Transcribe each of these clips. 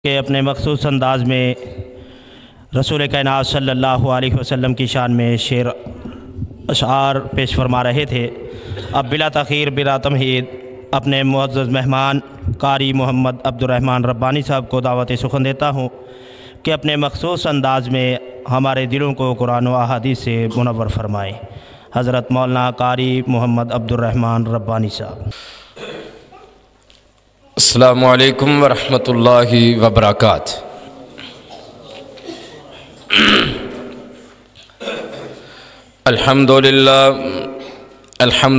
کہ اپنے مخصوص انداز میں رسول کائنات صلی اللہ علیہ وسلم کی شان میں شعر اشعار پیش فرما رہے تھے۔ اب بلا تاخیر بلا تمہید اپنے معزز مہمان قاری محمد عبد الرحمن ربانی صاحب کو دعوت سخن دیتا ہوں کہ اپنے مخصوص انداز میں ہمارے دلوں کو قرآن و احادیث سے منور فرمائیں۔ حضرت مولانا قاری محمد عبد الرحمن ربانی صاحب۔ السلام علیکم ورحمۃ اللہ وبرکاتہ۔ الحمد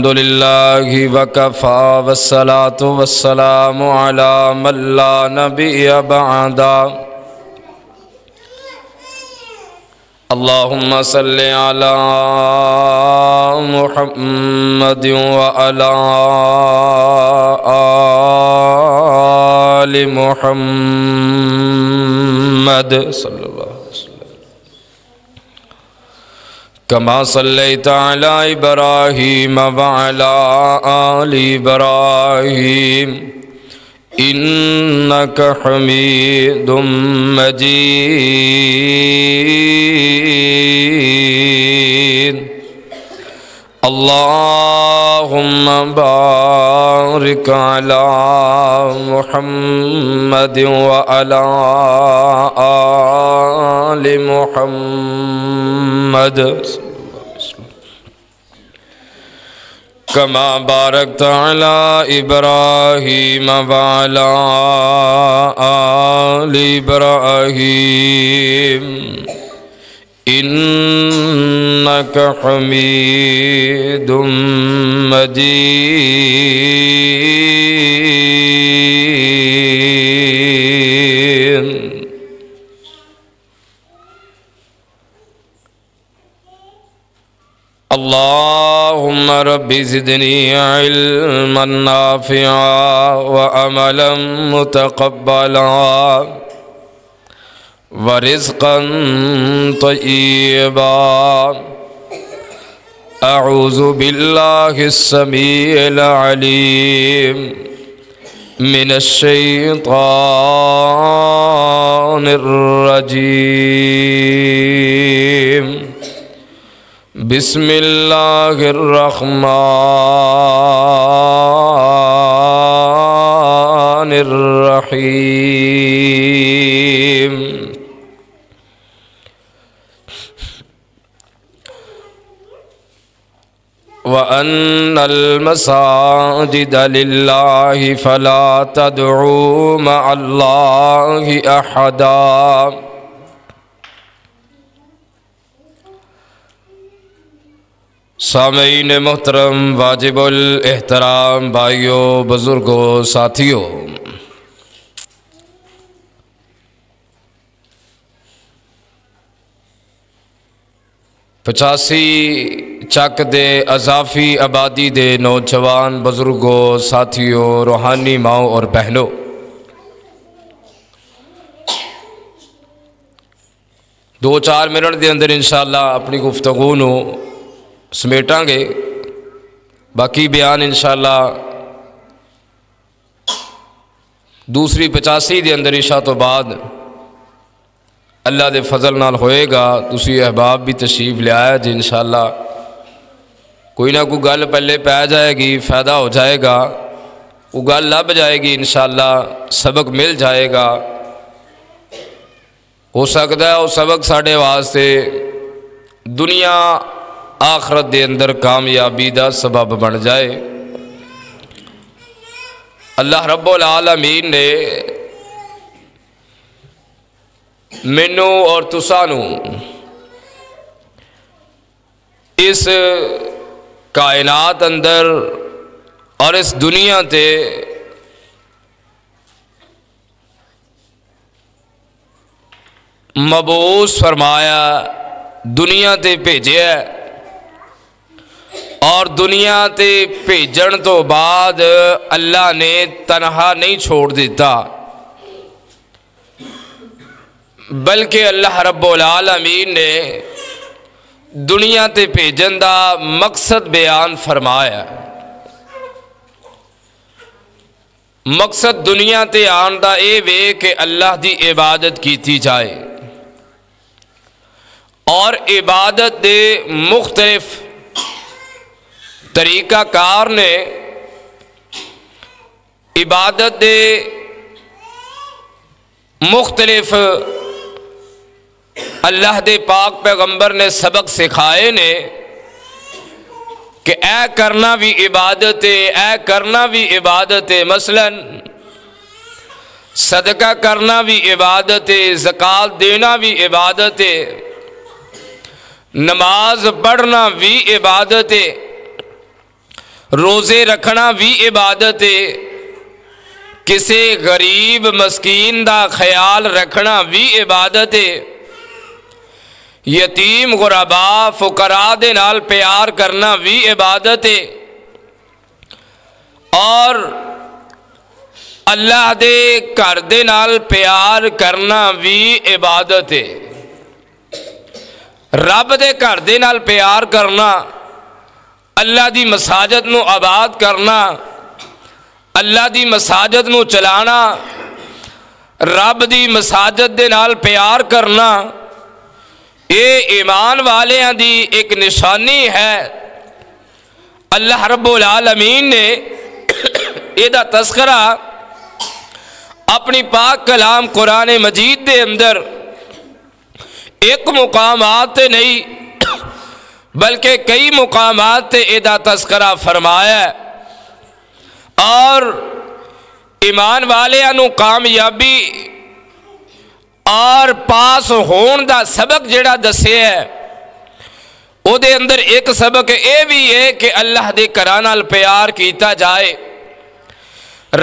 للہ وکفا والصلاة والسلام علی من لا نبی بعدا۔ اللہم صلی علی محمد وعلی آل محمد صلی اللہ علیہ وسلم کما صلیت علی ابراہیم وعلی آل ابراہیم انک حمید مجید۔ اللہم بارک علی محمد وعلی آل محمد کما بارکت علی ابراہیم وعلی آل ابراہیم انک حمید مجید۔ اللہم رب زدنی علما نافعا وعملا متقبلا ورزقا طیبا۔ اعوذ باللہ السمیع العلیم من الشیطان الرجیم۔ بسم اللہ الرحمن الرحیم۔ وَأَنَّ الْمَسَاجِدَ لِلَّهِ فَلَا تَدْعُوا مَعَ اللَّهِ أَحَدًا۔ سامعین محترم، واجب الاحترام بھائیوں، بزرگوں، ساتھیوں، پچاسی چک دے اضافی آبادی دے نوجوان بزرگوں، ساتھیوں، روحانی ماؤں اور بہنوں، دو چار منٹ دے اندر انشاءاللہ اپنی گفتگو نو سمیٹاں گے۔ باقی بیان انشاءاللہ دوسری 85 دے اندر عشاء تو بعد اللہ دے فضل نال ہوئے گا۔ تسی احباب بھی تشریف لے آیا جی، انشاءاللہ کوئی نہ کوئی گل پہلے پہ جائے گی، فائدہ ہو جائے گا، وہ گل لب جائے گی، انشاءاللہ سبق مل جائے گا۔ ہو سکتا ہے وہ سبق ساڑھے واسطے دنیا آخرت دے اندر کامیابی دا سبب بن جائے۔ اللہ رب العالمین نے مینو اور تسانو اس کائنات اندر اور اس دنیا تے مبعوث فرمایا، دنیا تے بھیجیا ہے، اور دنیا تے بھیجن تو بعد اللہ نے تنہا نہیں چھوڑ دیتا، بلکہ اللہ رب العالمین نے دنیا تے بھیجن دا مقصد بیان فرمایا۔ مقصد دنیا تے آن دا اے وے کہ اللہ دی عبادت کیتی جائے، اور عبادت دے مختلف طریقہ کار نے، عبادت دے مختلف اللہ دے پاک پیغمبر نے سبق سکھائے نے کہ اے کرنا بھی عبادت ہے، اے کرنا بھی عبادت ہے۔ مثلا صدقہ کرنا بھی عبادت ہے، زکوٰۃ دینا بھی عبادت ہے، نماز پڑھنا بھی عبادت ہے، روزے رکھنا بھی عبادت ہے، کسی غریب مسکین دا خیال رکھنا بھی عبادت ہے، یتیم غربا فقراء دے نال پیار کرنا بھی عبادت ہے، اور اللہ دے گھر دے نال پیار کرنا بھی عبادت ہے۔ رب دے گھر دے نال پیار کرنا، اللہ دی مساجد نو آباد کرنا، اللہ دی مساجد نو چلانا، رب دی مساجد دے نال پیار کرنا، یہ ایمان والیاں دی ایک نشانی ہے۔ اللہ رب العالمین نے ایدہ تذکرہ اپنی پاک کلام قرآن مجید دے اندر ایک مقامات نہیں بلکہ کئی مقامات ایدہ تذکرہ فرمایا ہے، اور ایمان والیاں نو کامیابی اور پاس ہون دا سبق جڑا دسے ہے، او دے اندر ایک سبق اے بھی ہے کہ اللہ دے گھراں نال پیار کیتا جائے،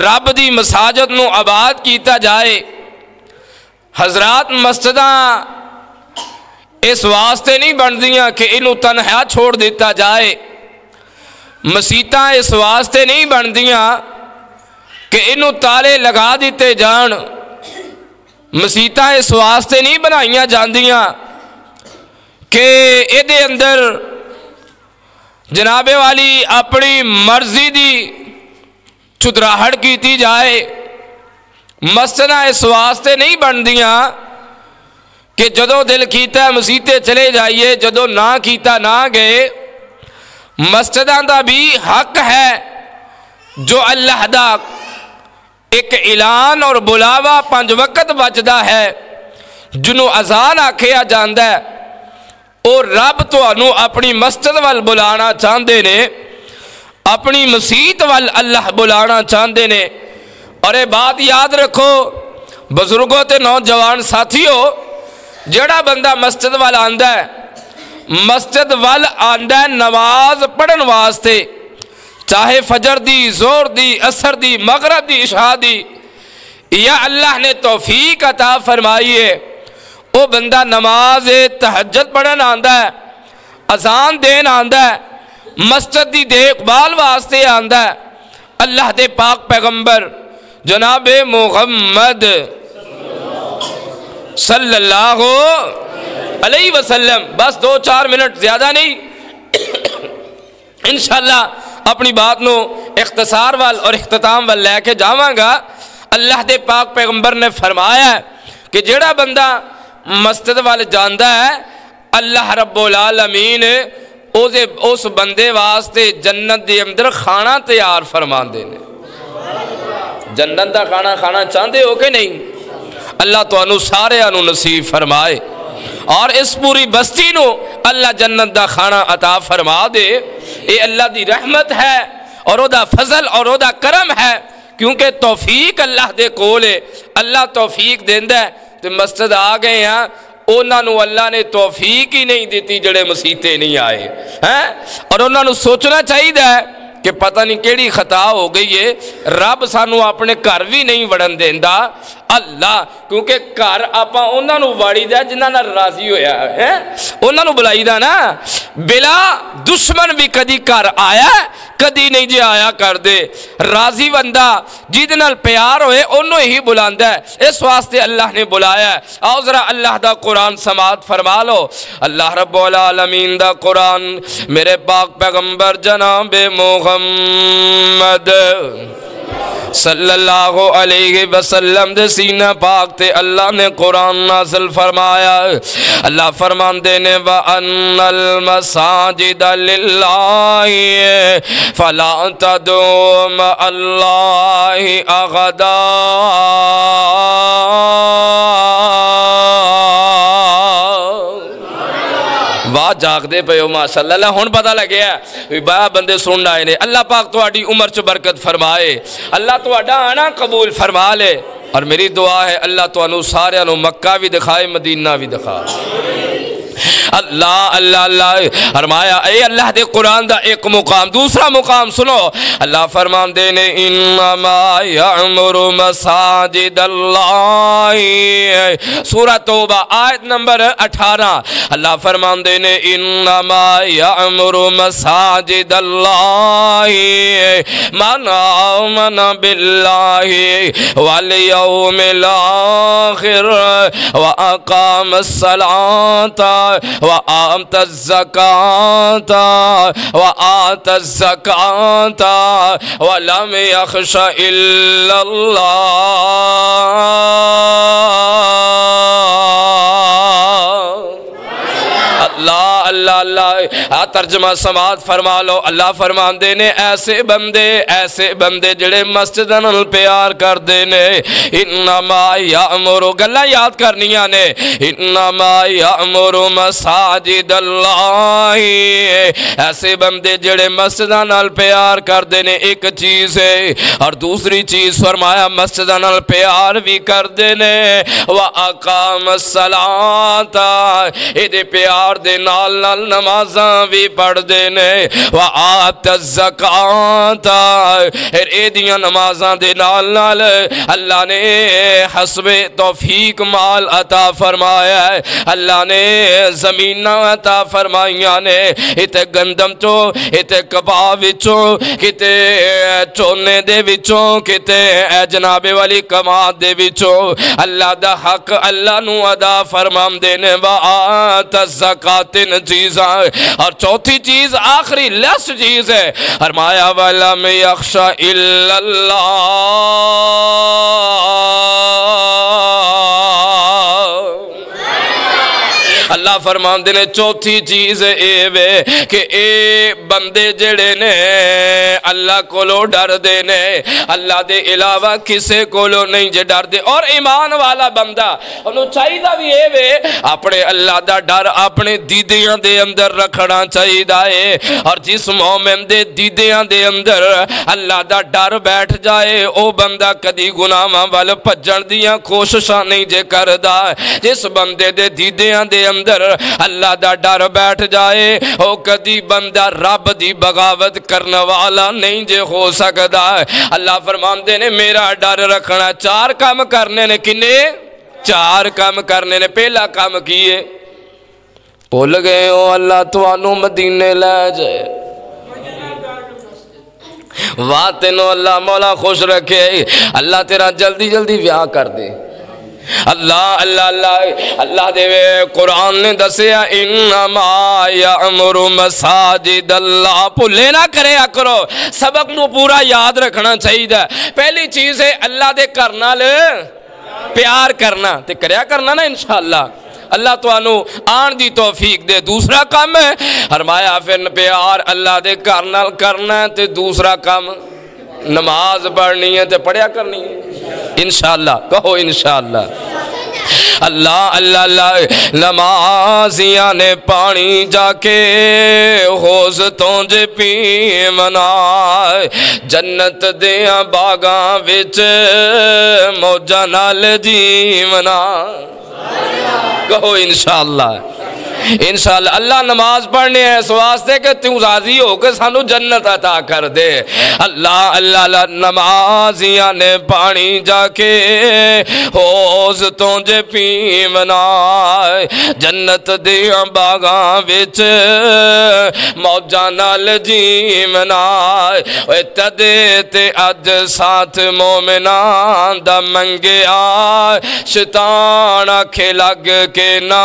رب دی مساجد نو آباد کیتا جائے۔ حضرات مسجداں اس واسطے نہیں بندیاں کہ انہوں تنہا چھوڑ دیتا جائے، مسیتاں اس واسطے نہیں بندیاں کہ انہوں تالے لگا دیتے جان، مسیتاں اس واسطے نہیں بنائیاں جاندیاں کہ ایدے اندر جناب والی اپنی مرضی دی چتراہٹ کیتی جائے، مسجداں اس واسطے نہیں بندیاں کہ جدو دل کیتا مسیتے چلے جائیے، جدو نہ کیتا نہ گئے۔ مسجداں دا بھی حق ہے جو اللہ دا ایک اعلان اور بلاوا 5 وقت بچدا ہے، جنوں اذان آکھیا جاندا ہے، اور رب تانوں اپنی مسجد وال بلانا چاہندے نے، اپنی مسجد وال اللہ بلانا چاہندے نے۔ اور یہ بات یاد رکھو بزرگوں تے نوجوان ساتھیو، جڑا بندہ مسجد وال آندا ہے، مسجد وال آندا ہے نماز پڑھن واسطے، چاہے فجر دی، زور دی، عصر دی، مغرب دی، عشاء دی، یا اللہ نے توفیق عطا فرمائی ہے، وہ بندہ نماز تہجد پڑھن آندا ہے، اذان دین آندا ہے، مسجد دی دیکھ بھال واسطے آندا ہے۔ اللہ دے پاک پیغمبر جناب محمد صلی اللہ علیہ وسلم، بس 2-4 منٹ زیادہ نہیں، انشاءاللہ اپنی بات نو اختصار وال اور اختتام وال لے کے جاواں گا۔ اللہ دے پاک پیغمبر نے فرمایا ہے کہ جڑا بندہ مسجد وال جاندا ہے، اللہ رب العالمین اس بندے واسطے جنت دے اندر کھانا تیار فرماندے نے۔ جنت دا کھانا چاہندے ہو کہ نہیں؟ اللہ تانوں سارے انو نصیب فرمائے، اور اس پوری بستی نو اللہ جنت دا کھانا عطا فرما دے۔ یہ اللہ دی رحمت ہے اور او دا فضل اور او دا کرم ہے، کیونکہ توفیق اللہ دے کول ہے۔ اللہ توفیق دیندا ہے تے مسجد آ گئے ہیں، انہاں نو اللہ نے توفیق ہی نہیں دیتی جڑے مسیتے نہیں آئے ہیں، اور انہاں نو سوچنا چاہیے کہ پتہ نہیں کیڑی خطا ہو گئی ہے، رب سانو اپنے گھر بھی نہیں وڑن دیندا اللہ، کیونکہ گھر آپاں انہاں نو واڑی دا جنہاں نال راضی ہویا ہے، انہاں نو بلائی دا نا۔ بلا دشمن بھی کدی گھر آیا کدی نہیں جے آیا کر دے، راضی بندہ جیدے نال پیار ہوئے انہوں ہی بلاندا ہے، اس واسطے اللہ نے بلایا ہے۔ آؤ ذرا اللہ دا قرآن سماعت فرما لو۔ اللہ رب العالمین دا قرآن میرے پاک پیغمبر جناب محمد صلی اللہ علیہ وسلم دے سینہ پاک تے اللہ نے قرآن نازل فرمایا. اللہ فرماندے نے وَأَنَّ الْمَسَاجِدَ لِلَّهِ فَلَا تَدْعُوا مَعَ اللَّهِ أَحَدًا. واہ جاگ دے پہ ہو ماشاءاللہ. اللہ ہون پتہ لگے ہے با بندے سن آئے نے. اللہ پاک تو آڑی عمر چو برکت فرمائے, اللہ تو آڑا آنا قبول فرما لے. اور میری دعا ہے اللہ تو انو سارے انو مکہ بھی دکھائے مدینہ بھی دکھائے. اللہ اللہ اللہ فرمایا اے اللہ دے قرآن دا ایک مقام. دوسرا مقام سنو, اللہ فرمان دے نے انما یعمر مساجد اللہ, سورہ توبہ آیت نمبر 18. اللہ فرمان دے نے انما یعمر مساجد اللہ من آمن باللہ والیوم الاخر واقام الصلاة وآت الزکاة ولم یخش الا اللہ. اللہ اللہ ترجمہ سماعت فرما لو. اللہ فرمان دے نے ایسے بندے جڑے مسجد نال پیار کر دے نے. انما یامر, گلا یاد کرنیاں نے, انما یامر مساجد اللہ, ایسے بندے جڑے مسجد نال پیار کر دے نے. ایک چیز ہے, اور دوسری چیز فرمایا مسجد نال پیار بھی کر دے نے. وَأَقَامَ الصَّلَاةَ, اے دے پیار دے نال نال نمازاں بھی پڑھ دے نے. وَآتَ الزَّکَاةَ, اے دیاں نمازاں دے نال نال اللہ نے حسب توفیق مال عطا فرمایا ہے. اللہ نے زمینہ عطا فرمائیاں نے. اتے گندم چو, اتے کباب وچوں, کتے چونے دے وچوں, کتے جناب والی کماد دے وچوں. اللہ دا حق اللہ نو ادا فرمام دینے. وَآتَ الزَّکَاةَ, تین چیزاں. اور چوتھی چیز آخری لاسٹ چیز ہے, فرمایا وَلَمْ يَخْشَ إِلَّا اللَّهِ. اللہ فرمان دینے چوتھی چیز اے وے کہ اے بندے جڑے نے اللہ کو لو ڈر دے نے, اللہ دے علاوہ کسے کو لو نہیں جے ڈر دے. اور ایمان والا بندہ انہوں چاہی دا بھی اے وے اپنے اللہ دا ڈر اپنے دیدیاں دے اندر رکھنا چاہی دا ہے. اور جس مومن دے دیدیاں دے اندر اللہ دا ڈر بیٹھ جائے, او بندہ کدی گناہاں وال بھجن دیاں کوششاں نہیں جے کردا. جس بندے دے دیدیاں دے اندر اللہ دا ڈر بیٹھ جائے, او کدی بندہ رب دی بغاوت کرنے والا نہیں جے ہو سکدا. اللہ فرمان دے نے میرا ڈر رکھنا. چار کام کرنے نے, کنے چار کام کرنے نے. پہلا کام کیے بھول گئے ہو اللہ توانو مدینے لے جائے. واہ تینو اللہ مولا خوش رکھے, اللہ تیرا جلدی جلدی بیاہ کر دے. اللہ اللہ اللہ اللہ دے قرآن نے دسیا انما یعمر مساجد اللہ. بھولے نہ کرے کرو, سبق نو پورا یاد رکھنا چاہیے. پہلی چیز ہے اللہ دے کرنا لے پیار کرنا, تے کریا کرنا نا انشاءاللہ اللہ تو انو آن دی توفیق دے. دوسرا کام ہے فرمایا پھر پیار اللہ دے کرنا ہے, تے دوسرا کام نماز پڑھنی ہے تے پڑھیا کرنی ہے انشاءاللہ. کہو انشاءاللہ. اللہ اللہ اللہ نمازیاں نے پانی جا کے حوض تو جے پی منا, جنت دیاں باغاں وچ موجاں نال جیونا. کہو انشاءاللہ. انشاءاللہ اللہ نماز پڑھنے ہیں اس واسطے کہ تُو راضی ہو کہ سانو جنت عطا کر دے. اللہ اللہ اللہ نمازیاں نے پانی جا کے حوض تو جے پیونا, جنت دیاں باغاں وچ موجاں نال جیونا. تدے تے اج ساتھ مومنان دا منگیا, شیطان آکھے لگ کے نا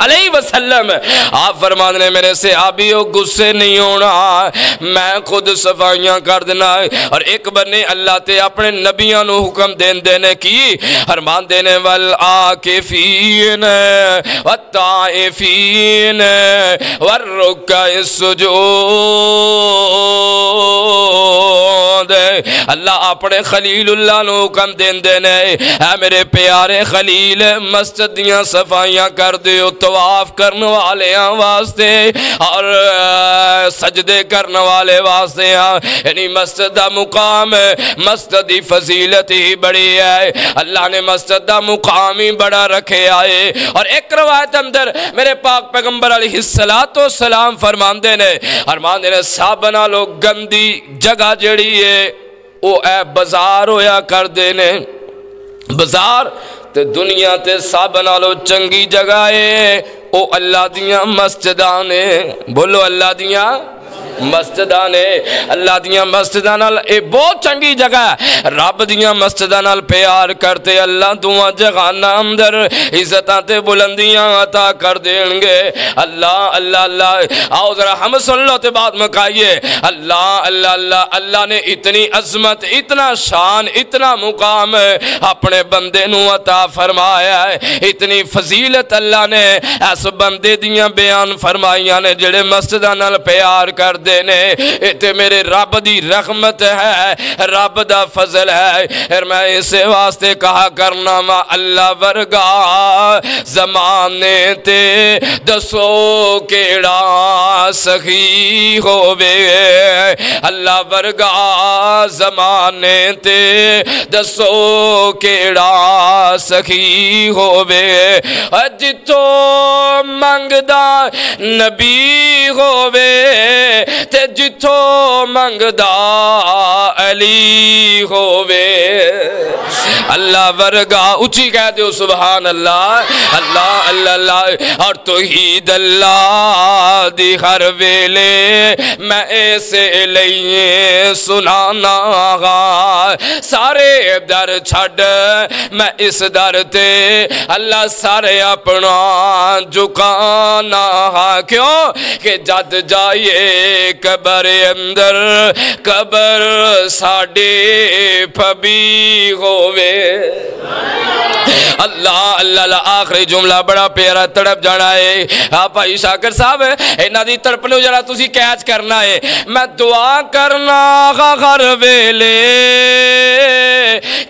علیہ وسلم آپ فرمانے نے میرے صحابیوں غصے نہیں ہونا میں خود صفائیاں کر دینا اور ایک بنے اللہ تے اپنے نبیوں نو حکم دینے کی فرمان دینے والآکفین والطائفین والرکع السجود اللہ اپنے خلیل اللہ نو حکم دینے اے میرے پیارے خلیل مسجد دیاں صفائیاں کر دیو طواف کرنے والے واسطے اور سجدے کرنے والے واسطے یعنی مسجد دا مقام مسجد دی فضیلت ہی بڑی ہے اللہ نے مسجد دا مقام ہی بڑا رکھے آئے اور ایک روایت اندر میرے پاک پیغمبر علیہ السلام فرماندے نے صحابہ لوگ گندی جگہ جڑی ہے او اے بازار ہویا کر دینے بازار تے دنیا تے سب نالو چنگی جگہ ہے او اللہ دیاں مسجدانے بولو اللہ دیاں مسجدانے اللہ دیاں مسجدانال اے بہت چنگی جگہ ہے رب دیاں مسجدانال پیار کرتے اللہ دعا جگانا اندر عزتاں بلندیاں عطا کر دیں گے اللہ اللہ اللہ آؤ ذرا ہم سن لو تے بعد مکائیے اللہ اللہ اللہ اللہ نے اتنی عظمت اتنا شان اتنا مقام اپنے بندے نو عطا فرمایا ہے اتنی فضیلت اللہ نے اس بندے دیاں بیان فرمائیاں نے جڑے مسجدانال پیار کر دینے اتے میرے رب دی رحمت ہے رب دا فضل ہے اور میں اسے واسطے کہا کرنا ما اللہ ورگا زمانے تے دسو کیڑا سخی ہووے اللہ ورگا زمانے تے دسو کیڑا سخی ہووے جتو منگدا نبی ہووے تے جتھو منگدا علی ہووے اللہ ورگا اچھی کہہ دیو سبحان اللہ اللہ اللہ اللہ اور توحید اللہ دی ہر ویلے میں ایسے لئیے سنانا گا سارے در چھڑ میں اس در تے اللہ سارے اپنا جھکانا کیوں کہ جد جائے قبر اندر قبر ساڑے پھبی ہووے اللہ اللہ اللہ آخری جملہ بڑا پیارا تڑپ جانا ہے آپ بھائی شاکر صاحب اینا دی تڑپنو جرا تسی کیچ کرنا ہے میں دعا کرنا غر ویلے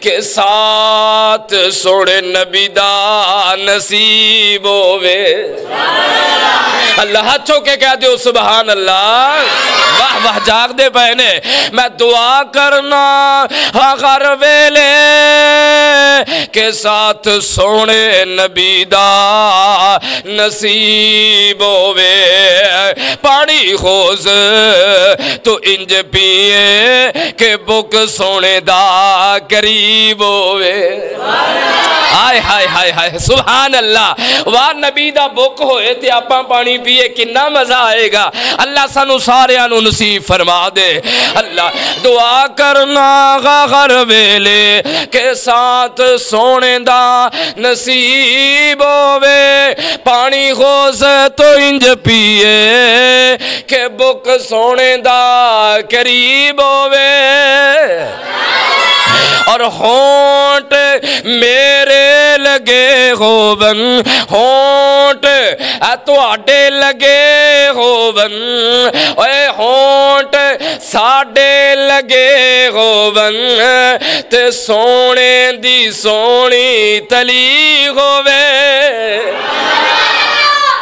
کے ساتھ سوڑے نبی دا نصیب ہووے اللہ ہاتھوں کے کہہ دیو سبحان اللہ واہ واہ جاگ دے پہنے میں دعا کرنا غر ویلے کے ساتھ سونے نبی دا نصیب ہووے پانی خوز تو انج پیئے کہ بک سونے دا قریب ہووے آئے ہائے ہائے ہائے سبحان اللہ واہ نبی دا بک ہوئے تے آپاں پانی پیئے کنا مزہ آئے گا اللہ سانو سارے آنو نصیب فرما دے اللہ دعا کرنا غر ویلے کے ساتھ سونے دا نصیب ہووے پانی خوز تو انج پیئے کہ بک سونے دا قریب ہووے اور ہونٹ میرے لگے ہوون ہونٹ تو آڈے لگے ہوون اے ہونٹ ساڑے لگے ہوون تے سونے دی سونی تلی ہووے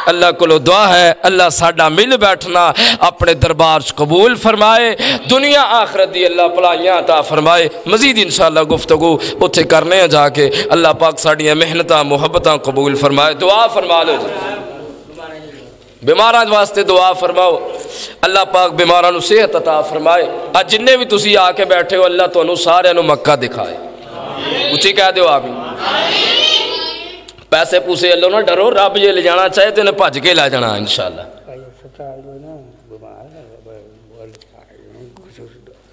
اللہ کو دعا ہے اللہ ساڑھا مل بیٹھنا اپنے دربار قبول فرمائے دنیا آخرت دی اللہ پلائیاں عطا فرمائے مزید انشاءاللہ گفتگو اتھے کرنے ہیں جا کے اللہ پاک ساڑھیاں محنتاں محبتاں قبول فرمائے دعا فرما لو بیماران واسطے دعا فرماؤ اللہ پاک بیماران صحت عطا فرمائے آج جننے بھی تسی آ کے بیٹھے ہو اللہ تو انہوں سارے انہوں مکہ دکھائے اچھی کہہ دیو آمین پیسے پوسے اللہ نہ ڈرو رب یہ لے جانا چاہے تو انہیں پھج کے لے جانا انشاءاللہ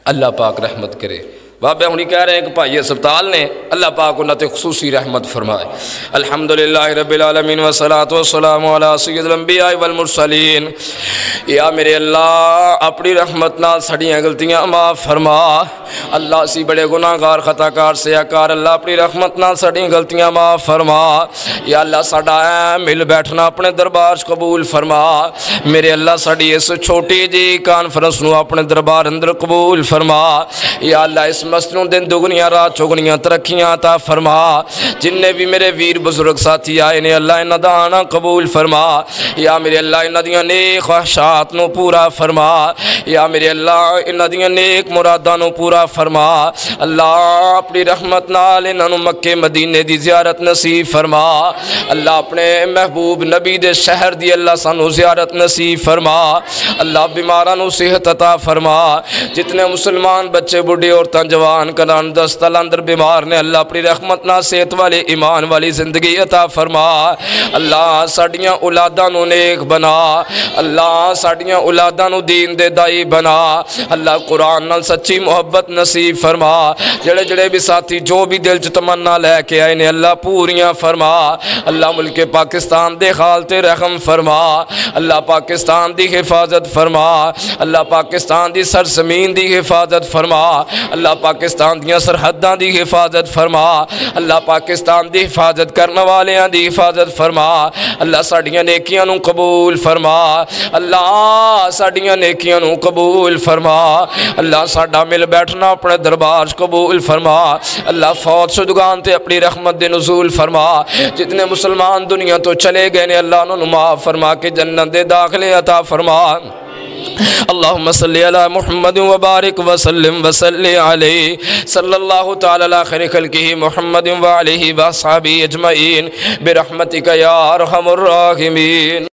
اللہ پاک رحمت کرے بابے ہونی کہہ رہے ہیں کہ بھائی ہسپتال نے، اللہ پاک انہاں تے خصوصی رحمت فرمائے۔ الحمدللہ رب العالمین والصلاة والسلام علی سید الانبیاء والمرسلین۔ یا میرے اللہ اپنی رحمت نال ساڈیاں غلطیاں معاف فرما۔ اللہ اسی بڑے گناہگار خطا کار سیاکار، اللہ اپنی رحمت نال ساڈیاں غلطیاں معاف فرما۔ یا اللہ ساڈا مل بیٹھنا اپنے دربار قبول فرما۔ میرے اللہ ساڈی اس چھوٹی جی کانفرنس نو اپنے دربار اندر قبول فرما۔ یا اللہ اس مسجد دن دگنیاں رات چوگنیاں ترقیاں عطا فرما۔ جن نے بھی میرے ویر بزرگ ساتھی آئے نے اللہ انہاں دا آنا قبول فرما۔ یا میرے اللہ انہاں دیاں نیک خواہشات نو پورا فرما۔ یا میرے اللہ انہاں دیاں نیک مراداں نو پورا فرما۔ اللہ اپنی رحمت نال انہاں نو مکے مدینے دی زیارت نصیب فرما۔ اللہ اپنے محبوب نبی دے شہر دی اللہ سانو زیارت نصیب فرما۔ اللہ بیماراں نو صحت عطا فرما۔ جتنے مسلمان بچے بڑھے عورتاں جوان کلان دستال اندر بیمار نے اللہ اپنی رحمت نال صحت والے ایمان والی زندگی عطا فرما۔ اللہ ساڈیاں اولاداں نو نیک بنا۔ اللہ ساڈیاں اولاداں نو دین دے دائی بنا۔ اللہ قرآن نال سچی محبت نصیب فرما۔ جڑے جڑے بھی ساتھی جو بھی دل چ تمنا لے کے آئے نے اللہ پوریاں فرما۔ اللہ ملک پاکستان دے حال تے رحم فرما۔ اللہ پاکستان دی حفاظت فرما۔ اللہ پاکستان دی سرزمین دی حفاظت فرما۔ اللہ پاکستان دیاں سرحداں دی حفاظت فرما۔ اللہ پاکستان دی حفاظت کرنے والیاں دی حفاظت فرما۔ اللہ ساڈیاں نیکیاں نو قبول فرما۔ اللہ ساڈیاں نیکیاں نو قبول فرما۔ اللہ ساڈا مل بیٹھنا اپنے دربار قبول فرما۔ اللہ فوت شدگان تے اپنی رحمت دے نزول فرما۔ جتنے مسلمان دنیا تو چلے گئے نے اللہ انہوں معاف فرما کے جنت دے داخلے عطا فرما۔ اللہم صلی علی محمد وبارک وسلم وصلی علیہ صلی اللہ تعالی علی خیر خلقہ محمد وعلیہ وصحابہ اجمعین برحمتک یا ارحم الراحمین۔